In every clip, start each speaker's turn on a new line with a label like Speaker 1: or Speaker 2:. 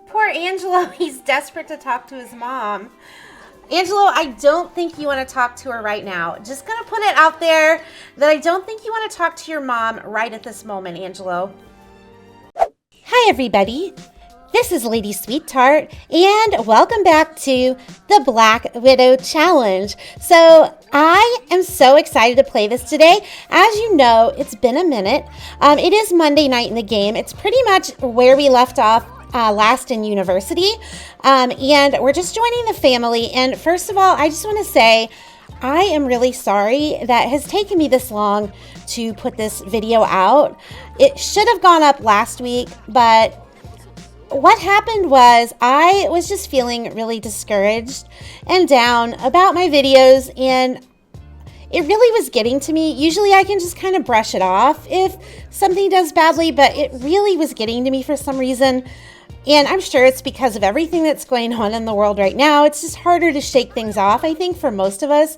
Speaker 1: Poor Angelo, he's desperate to talk to his mom. Angelo, I don't think you want to talk to her right now. Just gonna put it out there that I don't think you want to talk to your mom right at this moment, Angelo. Hi, everybody. This is Lady Sweetheart, and welcome back to the Black Widow Challenge. So I am so excited to play this today. As you know, it's been a minute. It is Monday night in the game. It's pretty much where we left off last in university, and we're just joining the family. And first of all, I just want to say I am really sorry that it has taken me this long to put this video out. It should have gone up last week, but what happened was I was just feeling really discouraged and down about my videos, and it really was getting to me. Usually I can just kind of brush it off if something does badly, but it really was getting to me for some reason. And I'm sure it's because of everything that's going on in the world right now. It's just harder to shake things off, I think, for most of us.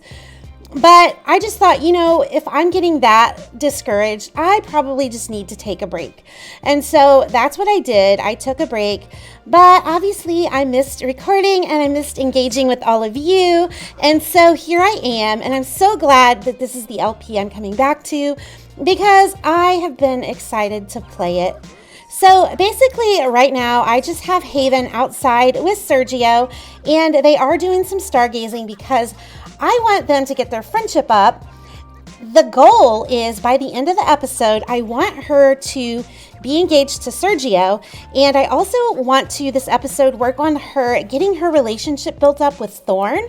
Speaker 1: But I just thought, you know, if I'm getting that discouraged, I probably just need to take a break. And so that's what I did. I took a break. But obviously I missed recording and I missed engaging with all of you. And so here I am. And I'm so glad that this is the LP I'm coming back to because I have been excited to play it. So basically right now I just have Haven outside with Sergio, and they are doing some stargazing because I want them to get their friendship up. The goal is by the end of the episode, I want her to be engaged to Sergio, and I also want to, this episode, work on her getting her relationship built up with Thorn,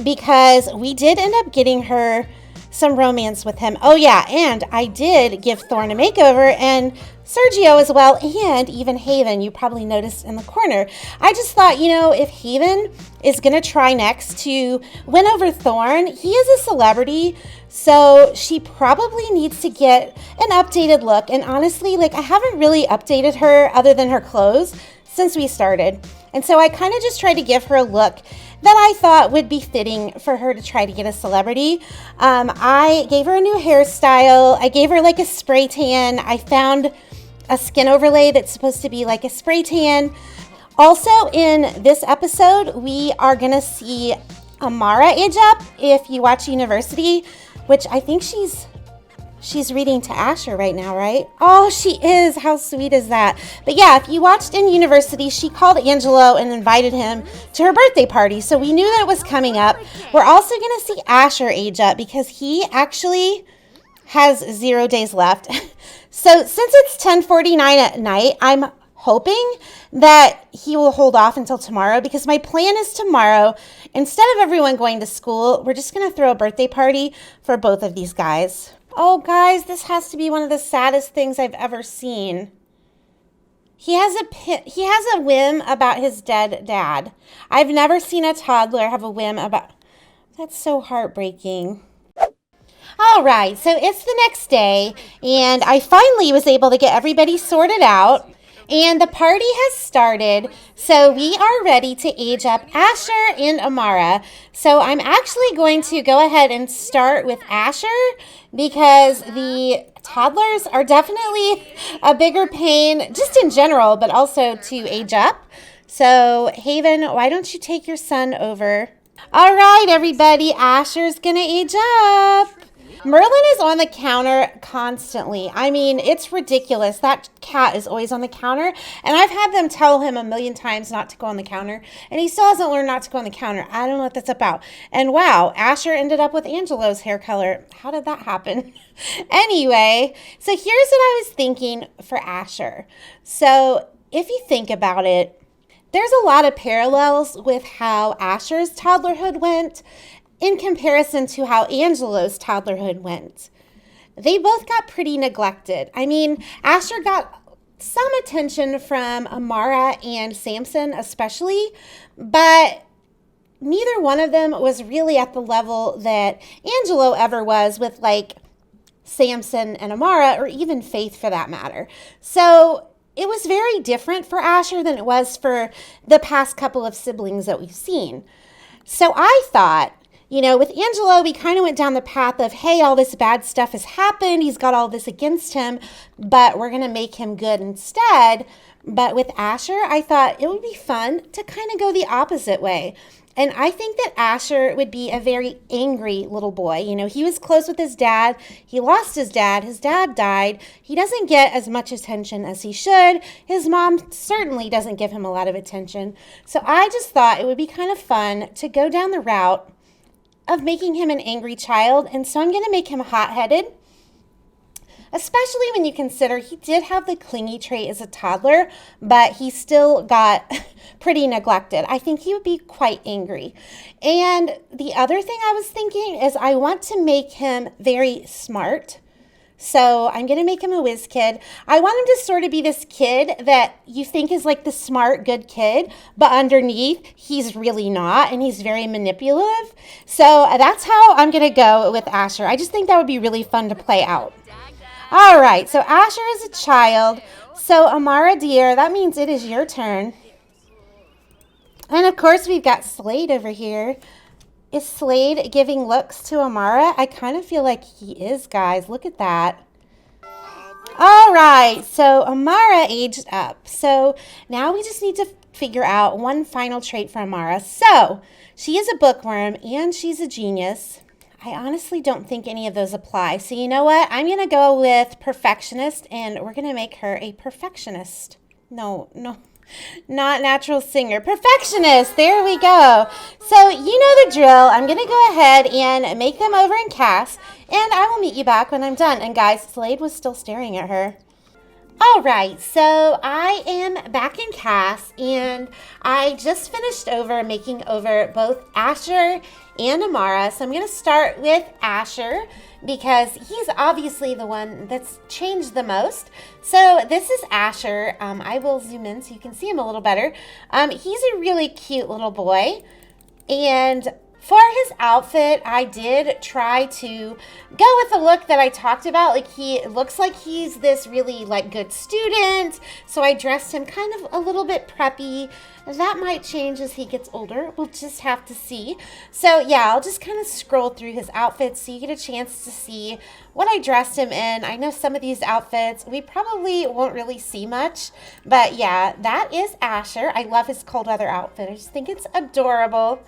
Speaker 1: because we did end up getting her some romance with him. Oh yeah, and I did give Thorn a makeover, and Sergio as well, and even Haven, you probably noticed in the corner. I just thought, you know, if Haven is going to try next to win over Thorn, he is a celebrity, so she probably needs to get an updated look. And honestly, like, I haven't really updated her other than her clothes since we started. And so I kind of just tried to give her a look that I thought would be fitting for her to try to get a celebrity. I gave her a new hairstyle. I gave her like a spray tan. I found a skin overlay that's supposed to be like a spray tan. Also in this episode, we are gonna see Amara age up. If you watch University, which I think she's reading to Asher right now, right? Oh, she is. How sweet is that? But yeah, if you watched in University, she called Angelo and invited him to her birthday party. So we knew that it was coming up. We're also going to see Asher age up because he actually has 0 days left. So since it's 10:49 at night, I'm hoping that he will hold off until tomorrow, because my plan is tomorrow, instead of everyone going to school, we're just going to throw a birthday party for both of these guys. Oh, guys, this has to be one of the saddest things I've ever seen. He has a whim about his dead dad. I've never seen a toddler have a whim about... That's so heartbreaking. All right, so it's the next day, and I finally was able to get everybody sorted out, and the party has started, so we are ready to age up Asher and Amara. So I'm actually going to go ahead and start with Asher, because the toddlers are definitely a bigger pain, just in general, but also to age up. So Haven, why don't you take your son over? All right, everybody, Asher's gonna age up. Merlin is on the counter constantly. I mean, it's ridiculous. That cat is always on the counter, and I've had them tell him a million times not to go on the counter, and he still hasn't learned not to go on the counter. I don't know what that's about. And wow, Asher ended up with Angelo's hair color. How did that happen? Anyway, so here's what I was thinking for Asher. So if you think about it, there's a lot of parallels with how Asher's toddlerhood went in comparison to how Angelo's toddlerhood went. They both got pretty neglected. I mean, Asher got some attention from Amara and Samson especially, but neither one of them was really at the level that Angelo ever was with, like, Samson and Amara, or even Faith for that matter. So it was very different for Asher than it was for the past couple of siblings that we've seen. So I thought, you know, with Angelo, we kind of went down the path of, hey, all this bad stuff has happened. He's got all this against him, but we're going to make him good instead. But with Asher, I thought it would be fun to kind of go the opposite way. And I think that Asher would be a very angry little boy. You know, he was close with his dad. He lost his dad. His dad died. He doesn't get as much attention as he should. His mom certainly doesn't give him a lot of attention. So I just thought it would be kind of fun to go down the route of making him an angry child. And so I'm going to make him hot-headed. Especially when you consider he did have the clingy trait as a toddler, but he still got pretty neglected. I think he would be quite angry. And the other thing I was thinking is I want to make him very smart. So I'm going to make him a whiz kid. I want him to sort of be this kid that you think is like the smart, good kid, but underneath he's really not, and he's very manipulative. So that's how I'm going to go with Asher. I just think that would be really fun to play out. All right, so Asher is a child. So Amara, dear, that means it is your turn. And of course, we've got Slade over here. Is Slade giving looks to Amara? I kind of feel like he is, guys. Look at that. All right, so Amara aged up. So now we just need to figure out one final trait for Amara. So she is a bookworm and she's a genius. I honestly don't think any of those apply. So you know what? I'm going to go with perfectionist, and we're going to make her a perfectionist. No, not natural singer. Perfectionist. There we go. So you know the drill. I'm going to go ahead and make them over in cast, and I will meet you back when I'm done. And guys, Slade was still staring at her. All right, so I am back in cast, and I just finished making over both Asher and Amara. So I'm going to start with Asher because he's obviously the one that's changed the most. So this is Asher. I will zoom in so you can see him a little better. He's a really cute little boy, and for his outfit, I did try to go with the look that I talked about. Like, he looks like he's this really, like, good student. So I dressed him kind of a little bit preppy. That might change as he gets older. We'll just have to see. So, yeah, I'll just kind of scroll through his outfits so you get a chance to see what I dressed him in. I know some of these outfits we probably won't really see much. But, yeah, that is Asher. I love his cold weather outfit. I just think it's adorable.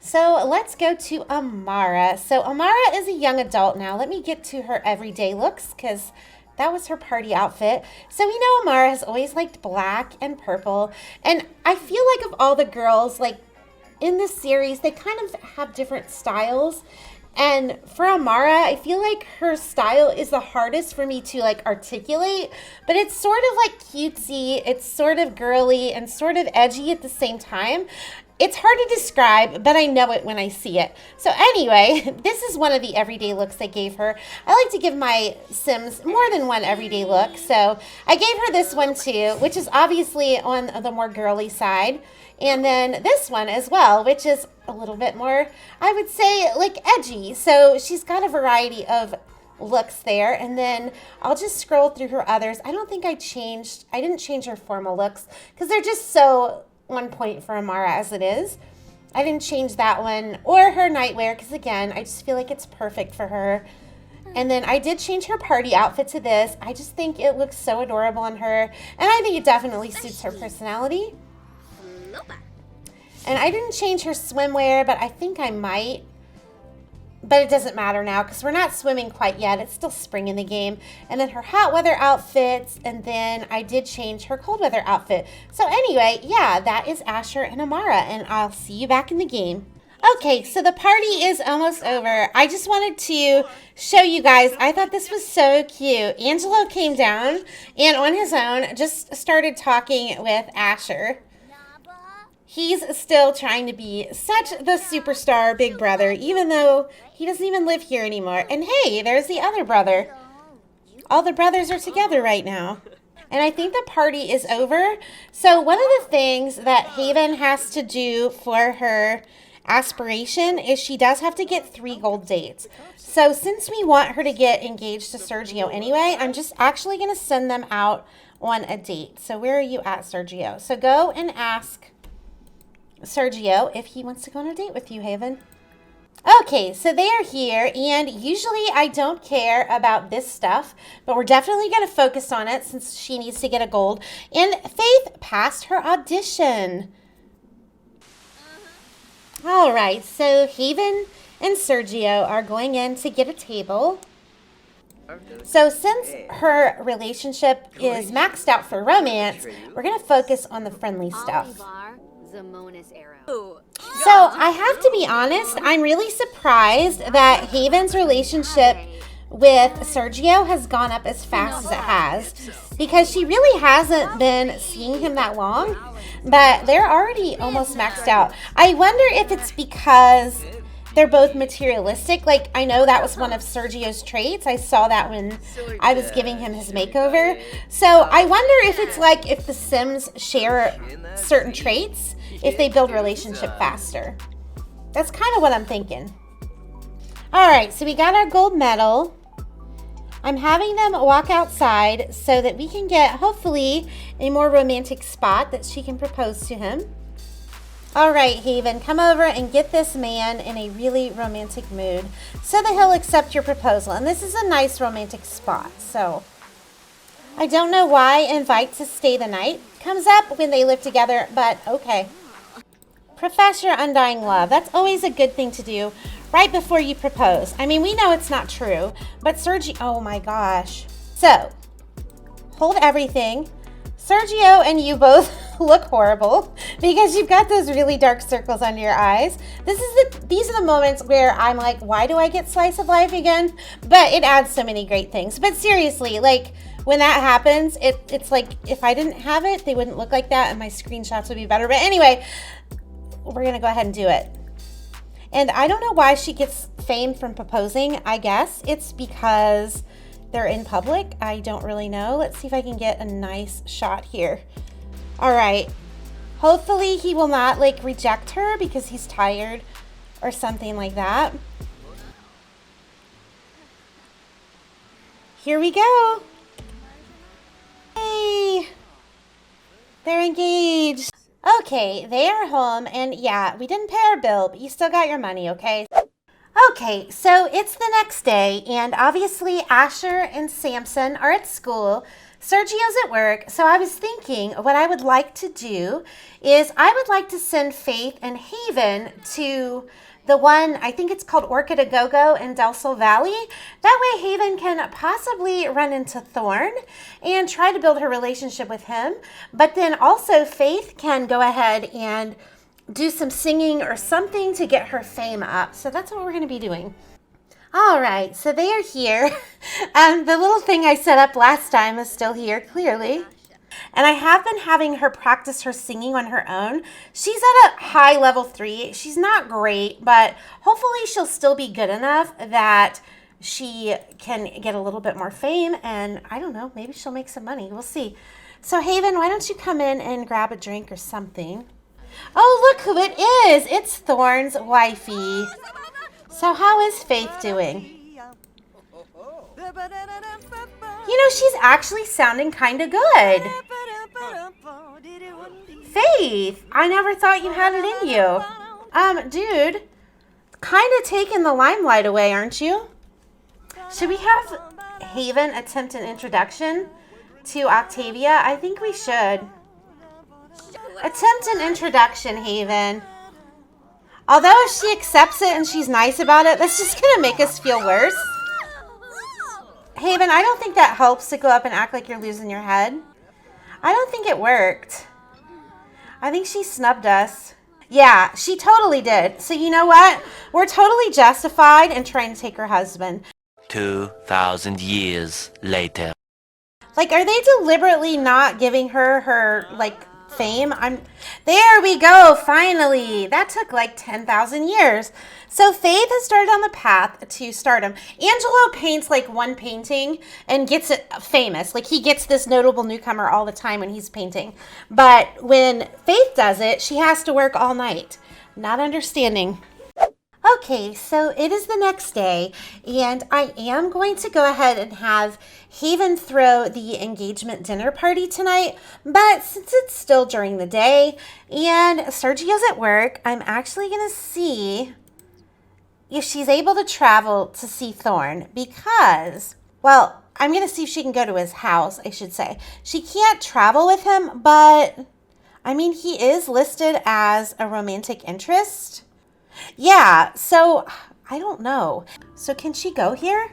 Speaker 1: So let's go to Amara. So Amara is a young adult now. Let me get to her everyday looks because that was her party outfit. So we know Amara has always liked black and purple. And I feel like of all the girls, like in this series, they kind of have different styles. And for Amara, I feel like her style is the hardest for me to like articulate, but it's sort of like cutesy, it's sort of girly and sort of edgy at the same time. It's hard to describe, but I know it when I see it. So anyway, this is one of the everyday looks I gave her. I like to give my Sims more than one everyday look. So I gave her this one too, which is obviously on the more girly side. And then this one as well, which is a little bit more, I would say, like edgy. So she's got a variety of looks there. And then I'll just scroll through her others. I don't think I didn't change her formal looks because they're just so on point for Amara as it is. I didn't change that one or her nightwear because again, I just feel like it's perfect for her. And then I did change her party outfit to this. I just think it looks so adorable on her. And I think it definitely suits her personality. And I didn't change her swimwear, but I think I might. But it doesn't matter now because we're not swimming quite yet. It's still spring in the game. And then her hot weather outfits. And then I did change her cold weather outfit. So anyway, yeah, that is Asher and Amara. And I'll see you back in the game. Okay, so the party is almost over. I just wanted to show you guys. I thought this was so cute. Angelo came down and on his own just started talking with Asher. He's still trying to be such the superstar big brother, even though he doesn't even live here anymore. And hey, there's the other brother. All the brothers are together right now. And I think the party is over. So one of the things that Haven has to do for her aspiration is she does have to get 3 gold dates. So since we want her to get engaged to Sergio anyway, I'm just actually going to send them out on a date. So where are you at, Sergio? So go and ask Sergio if he wants to go on a date with you, Haven. Okay, so they are here, and usually I don't care about this stuff, but we're definitely going to focus on it since she needs to get a gold. And Faith passed her audition. All right, so Haven and Sergio are going in to get a table. So since her relationship is maxed out for romance, we're going to focus on the friendly stuff. So I have to be honest, I'm really surprised that Haven's relationship with Sergio has gone up as fast as it has, because she really hasn't been seeing him that long, but they're already almost maxed out. I wonder if it's because they're both materialistic. Like, I know that was one of Sergio's traits. I saw that when I was giving him his makeover. So I wonder if it's like if the Sims share certain traits, if they build relationship faster. That's kind of what I'm thinking. All right, so we got our gold medal. I'm having them walk outside so that we can get, hopefully, a more romantic spot that she can propose to him. All right, Haven, come over and get this man in a really romantic mood so that he'll accept your proposal. And this is a nice romantic spot, so I don't know why invite to stay the night comes up when they live together, but okay. Profess your undying love. That's always a good thing to do right before you propose. I mean, we know it's not true, but Sergio, oh my gosh. So, hold everything. Sergio and you both look horrible because you've got those really dark circles under your eyes. These are the moments where I'm like, why do I get slice of life again? But it adds so many great things. But seriously, like when that happens, it's like if I didn't have it, they wouldn't look like that and my screenshots would be better. But anyway, we're gonna go ahead and do it. And I don't know why she gets fame from proposing. I guess it's because they're in public. I don't really know. Let's see if I can get a nice shot here. All right. Hopefully he will not like reject her because he's tired or something like that. Here we go. Hey, they're engaged. Okay, they are home, and yeah, we didn't pay our bill, but you still got your money, okay? Okay, so it's the next day, and obviously Asher and Samson are at school. Sergio's at work, so I was thinking what I would like to do is I would like to send Faith and Haven to the one, I think it's called Orchid A Go-Go in Del Sol Valley. That way Haven can possibly run into Thorn and try to build her relationship with him. But then also Faith can go ahead and do some singing or something to get her fame up. So that's what we're going to be doing. All right, so they are here. The little thing I set up last time is still here, clearly. And I have been having her practice her singing on her own. She's at a high level 3. She's not great, but hopefully she'll still be good enough that she can get a little bit more fame. And I don't know, maybe she'll make some money. We'll see. So Haven, why don't you come in and grab a drink or something? Oh, look who it is. It's Thorn's wifey. So how is Faith doing? You know, she's actually sounding kind of good. Faith, I never thought you had it in you. Dude, kind of taking the limelight away, aren't you? Should we have Haven attempt an introduction to Octavia? I think we should. Attempt an introduction, Haven. Although if she accepts it and she's nice about it, that's just going to make us feel worse. Haven, I don't think that helps to go up and act like you're losing your head. I don't think it worked. I think she snubbed us. Yeah, she totally did. So you know what? We're totally justified in trying to take her husband.
Speaker 2: 2,000 years later.
Speaker 1: Like, are they deliberately not giving her her, like, fame? There we go, finally. That took like 10,000 years. So Faith has started on the path to stardom. Angelo paints like one painting and gets it famous. Like he gets this notable newcomer all the time when he's painting. But when Faith does it, she has to work all night. Not understanding. Okay, so it is the next day, and I am going to go ahead and have Haven throw the engagement dinner party tonight, but since it's still during the day and Sergio's at work, I'm actually going to see if she's able to travel to see Thorn because, well, I'm going to see if she can go to his house, I should say. She can't travel with him, but, I mean, he is listed as a romantic interest. Yeah, so, I don't know. So can she go here?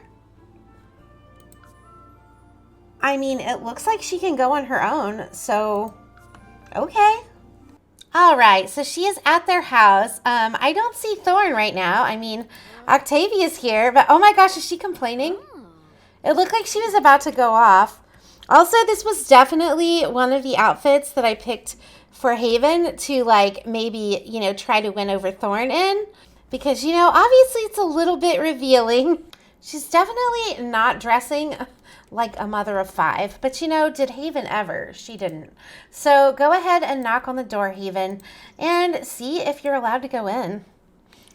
Speaker 1: I mean, it looks like she can go on her own, so, okay. All right, so she is at their house. I don't see Thorn right now. I mean, Octavia's here, but oh my gosh, is she complaining? It looked like she was about to go off. Also, this was definitely one of the outfits that I picked for Haven to, like, maybe, you know, try to win over Thorn in. Because, you know, obviously it's a little bit revealing. She's definitely not dressing like a mother of five. But, you know, did Haven ever? She didn't. So go ahead and knock on the door, Haven, and see if you're allowed to go in.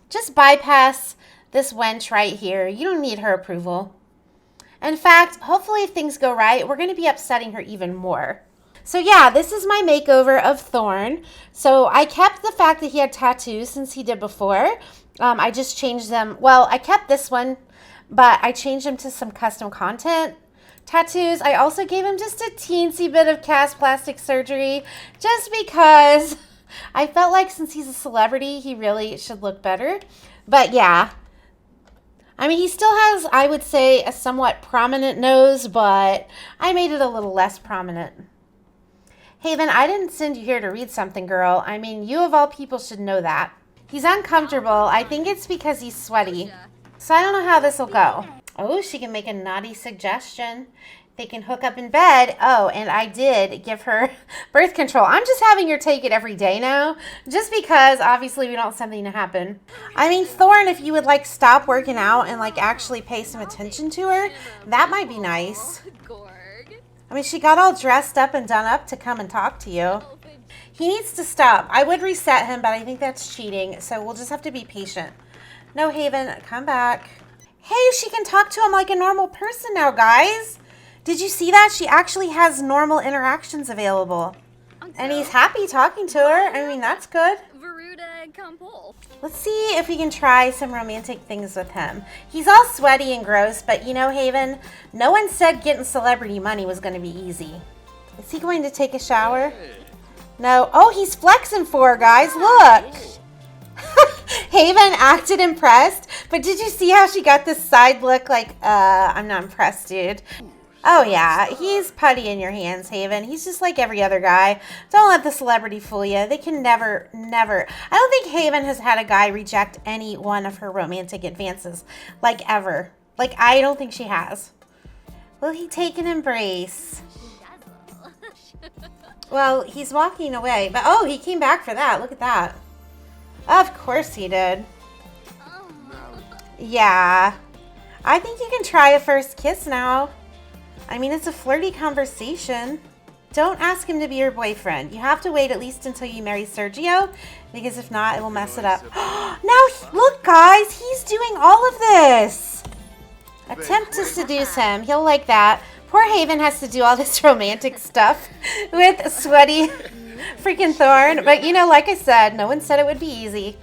Speaker 1: Just bypass this wench right here. You don't need her approval. In fact, hopefully if things go right, we're going to be upsetting her even more. So yeah, this is my makeover of Thorn. So I kept the fact that he had tattoos since he did before. I just changed them. Well, I kept this one, but I changed them to some custom content tattoos. I also gave him just a teensy bit of cast plastic surgery just because I felt like since he's a celebrity, he really should look better. But yeah, I mean, he still has, I would say, a somewhat prominent nose, but I made it a little less prominent. Haven, I didn't send you here to read something, girl. I mean, you of all people should know that. He's uncomfortable. I think it's because he's sweaty. So I don't know how this will go. Oh, she can make a naughty suggestion. They can hook up in bed. Oh, and I did give her birth control. I'm just having her take it every day now, just because obviously we don't want something to happen. I mean, Thorn, if you would like stop working out and like actually pay some attention to her, that might be nice. I mean, she got all dressed up and done up to come and talk to you. He needs to stop. I would reset him, but I think that's cheating, so we'll just have to be patient. No, Haven, come back. Hey, she can talk to him like a normal person now, guys. Did you see that? She actually has normal interactions available. And he's happy talking to her. I mean, that's good. Let's see if we can try some romantic things with him. He's all sweaty and gross, but you know, Haven, no one said getting celebrity money was going to be easy. Is he going to take a shower? No. Oh, he's flexing for her, guys. Look. Haven acted impressed, but did you see how she got this side look like, I'm not impressed, dude. Oh, yeah, he's putty in your hands, Haven. He's just like every other guy. Don't let the celebrity fool you. They can never. I don't think Haven has had a guy reject any one of her romantic advances, like ever. Like, I don't think she has. Will he take an embrace? Well, he's walking away, but oh, he came back for that. Look at that. Of course he did. Yeah. I think you can try a first kiss now. I mean, it's a flirty conversation. Don't ask him to be your boyfriend. You have to wait at least until you marry Sergio, because if not, it will mess it up. Now, look, guys, he's doing all of this. Attempt to seduce him. He'll like that. Poor Haven has to do all this romantic stuff with sweaty freaking Thorn. But, you know, like I said, no one said it would be easy.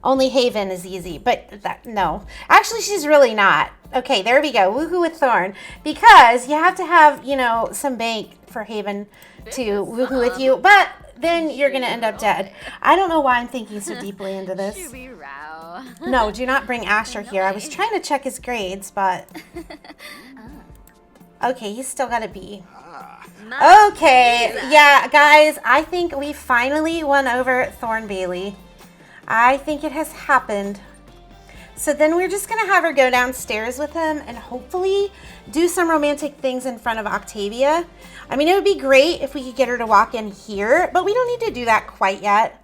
Speaker 1: Only Haven is easy, but no. Actually, she's really not. Okay, there we go. Woohoo with Thorn. Because you have to have, you know, some bank for Haven to woohoo with you. But then you're going to end up dead. I don't know why I'm thinking so deeply into this. No, do not bring Asher here. I was trying to check his grades, but... Okay, he's still got a B. Okay, yeah, guys, I think we finally won over Thorn Bailey. I think it has happened. So then we're just going to have her go downstairs with him and hopefully do some romantic things in front of Octavia. I mean, it would be great if we could get her to walk in here, but we don't need to do that quite yet.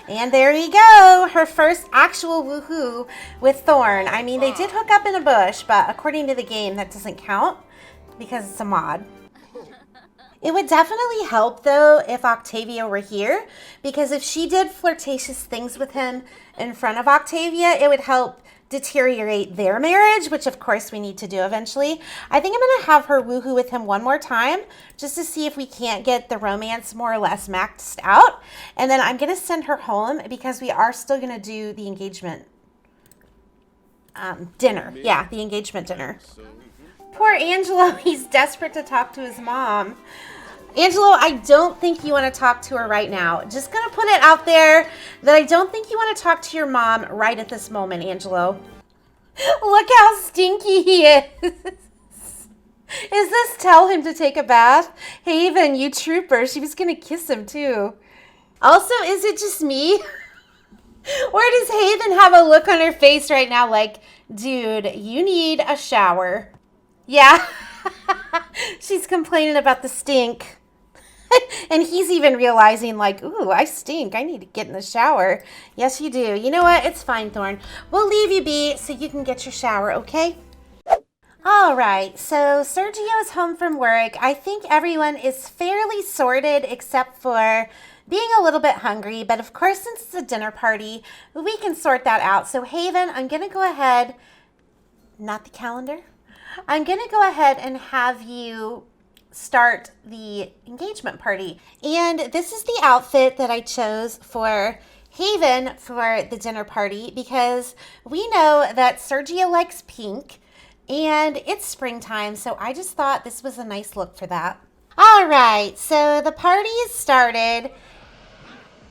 Speaker 1: And there we go. Her first actual woohoo with Thorn. I mean, they did hook up in a bush, but according to the game, that doesn't count because it's a mod. It would definitely help, though, if Octavia were here, because if she did flirtatious things with him in front of Octavia, it would help deteriorate their marriage, which of course we need to do eventually. I think I'm going to have her woohoo with him one more time just to see if we can't get the romance more or less maxed out. And then I'm going to send her home because we are still going to do the engagement dinner. Yeah, the engagement dinner. Poor Angelo, he's desperate to talk to his mom. Angelo, I don't think you want to talk to her right now. Just going to put it out there that I don't think you want to talk to your mom right at this moment, Angelo. Look how stinky he is. Is this tell him to take a bath? Haven, you trooper. She was going to kiss him too. Also, is it just me? Or does Haven have a look on her face right now like, dude, you need a shower? Yeah. She's complaining about the stink. And he's even realizing like, ooh, I stink. I need to get in the shower. Yes, you do. You know what? It's fine, Thorn. We'll leave you be so you can get your shower, okay? All right. So Sergio is home from work. I think everyone is fairly sorted except for being a little bit hungry. But of course, since it's a dinner party, we can sort that out. So Haven, I'm going to go ahead, not the calendar. I'm going to go ahead and have you start the engagement party. And this is the outfit that I chose for Haven for the dinner party because we know that Sergio likes pink and it's springtime, so I just thought this was a nice look for that. All right, so the party is started.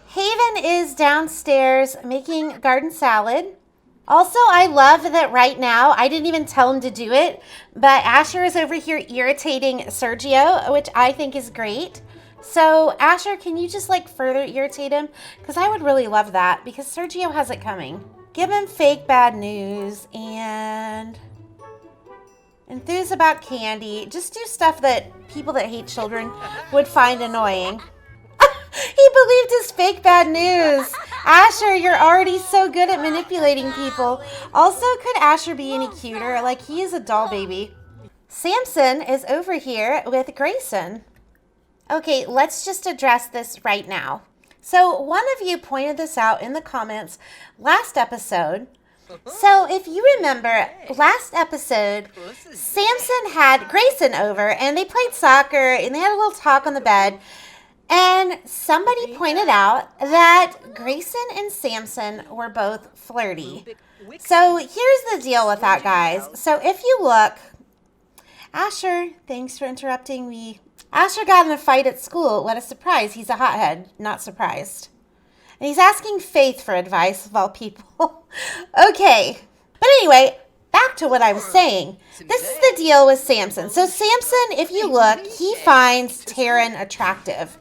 Speaker 1: Haven is downstairs making garden salad. Also, I love that right now, I didn't even tell him to do it, but Asher is over here irritating Sergio, which I think is great. So, Asher, can you just like further irritate him? Because I would really love that, because Sergio has it coming. Give him fake bad news and enthuse about candy. Just do stuff that people that hate children would find annoying. He believed his fake bad news. Asher, you're already so good at manipulating people. Also, could Asher be any cuter? Like, he is a doll baby. Samson is over here with Grayson. Okay, let's just address this right now. So, one of you pointed this out in the comments last episode. So, if you remember, last episode, Samson had Grayson over, and they played soccer, and they had a little talk on the bed. And somebody pointed out that Grayson and Samson were both flirty. So here's the deal with that, guys. So if you look, Asher, thanks for interrupting me. Asher got in a fight at school. What a surprise. He's a hothead. Not surprised. And he's asking Faith for advice of all people. Okay. But anyway, back to what I was saying. This is the deal with Samson. So Samson, if you look, he finds Taryn attractive.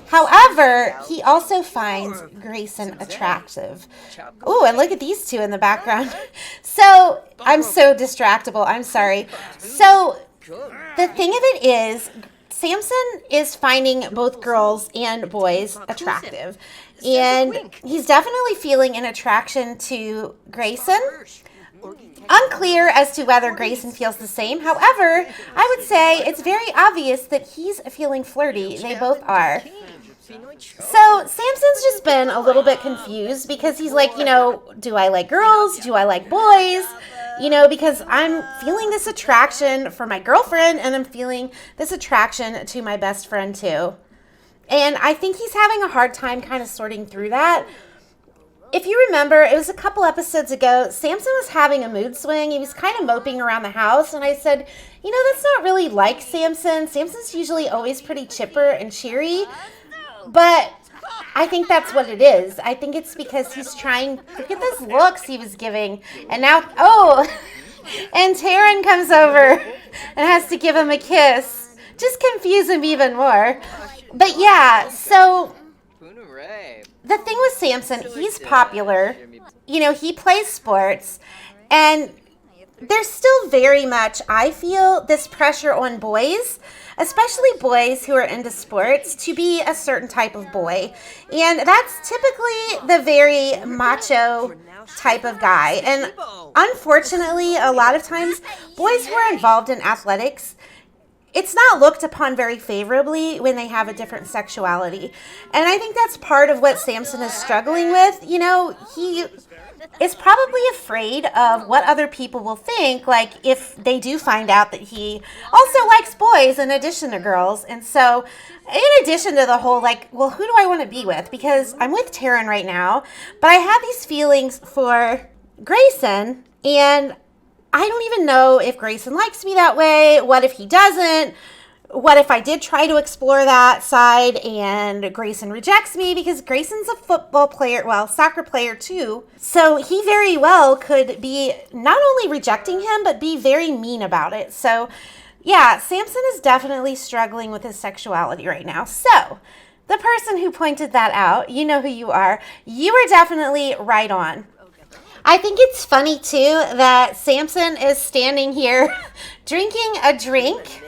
Speaker 1: However, he also finds Grayson attractive. Oh, and look at these two in the background. So, I'm so distractible. I'm sorry. So, the thing of it is, Samson is finding both girls and boys attractive. And he's definitely feeling an attraction to Grayson. Unclear as to whether Grayson feels the same. However, I would say it's very obvious that he's feeling flirty. They both are. So Samson's just been a little bit confused because he's like, you know, do I like girls? Do I like boys? You know, because I'm feeling this attraction for my girlfriend and I'm feeling this attraction to my best friend too. And I think he's having a hard time kind of sorting through that. If you remember, it was a couple episodes ago, Samson was having a mood swing. He was kind of moping around the house. And I said, you know, that's not really like Samson. Samson's usually always pretty chipper and cheery. But I think that's what it is. I think it's because he's trying, look at those looks he was giving. And now, oh, and Taryn comes over and has to give him a kiss. Just confuse him even more. But yeah, so the thing with Samson, he's popular. You know, he plays sports. And there's still very much, I feel, this pressure on boys, especially boys who are into sports, to be a certain type of boy. And that's typically the very macho type of guy. And unfortunately, a lot of times, boys who are involved in athletics, it's not looked upon very favorably when they have a different sexuality. And I think that's part of what Samson is struggling with. You know, is probably afraid of what other people will think, like if they do find out that he also likes boys in addition to girls. And so, in addition to the whole, like, well, who do I want to be with? Because I'm with Taryn right now, but I have these feelings for Grayson, and I don't even know if Grayson likes me that way. What if he doesn't? What if I did try to explore that side and Grayson rejects me? Because Grayson's a football player, well, soccer player too. So he very well could be not only rejecting him, but be very mean about it. So yeah, Samson is definitely struggling with his sexuality right now. So the person who pointed that out, you know who you are. You are definitely right on. I think it's funny too that Samson is standing here drinking a drink.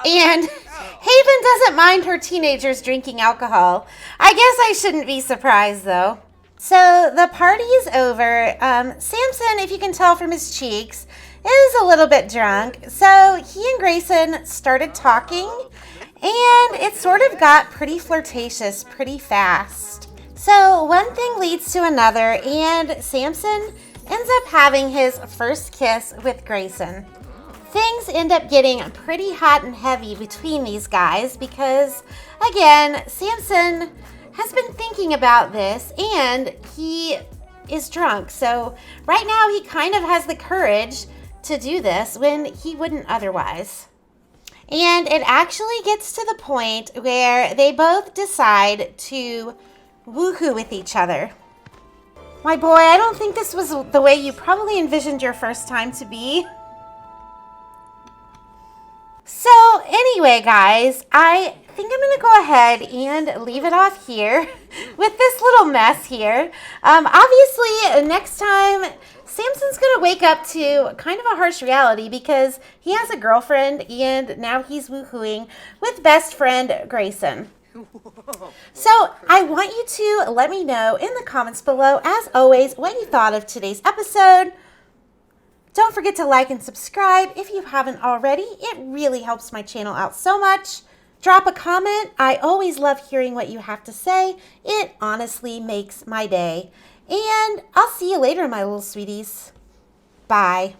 Speaker 1: And Haven doesn't mind her teenagers drinking alcohol. I guess I shouldn't be surprised, though. So the party is over. Samson, if you can tell from his cheeks, is a little bit drunk. So he and Grayson started talking, and it sort of got pretty flirtatious pretty fast. So one thing leads to another, and Samson ends up having his first kiss with Grayson. Things end up getting pretty hot and heavy between these guys because, again, Samson has been thinking about this and he is drunk. So right now he kind of has the courage to do this when he wouldn't otherwise. And it actually gets to the point where they both decide to woohoo with each other. My boy, I don't think this was the way you probably envisioned your first time to be. So anyway, guys, I think I'm going to go ahead and leave it off here with this little mess here. Obviously, next time, Samson's going to wake up to kind of a harsh reality because he has a girlfriend and now he's woohooing with best friend Grayson. So I want you to let me know in the comments below, as always, what you thought of today's episode. Don't forget to like and subscribe if you haven't already. It really helps my channel out so much. Drop a comment. I always love hearing what you have to say. It honestly makes my day. And I'll see you later, my little sweeties. Bye.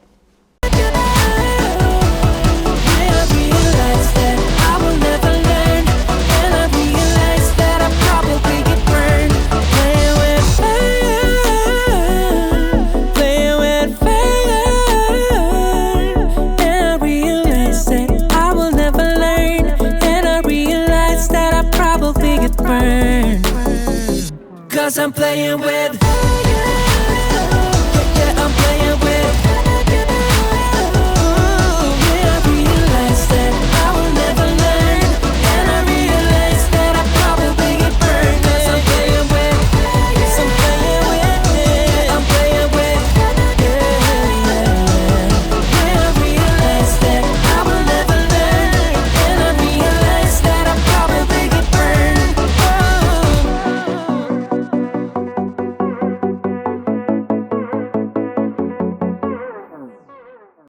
Speaker 3: Cause I'm playing with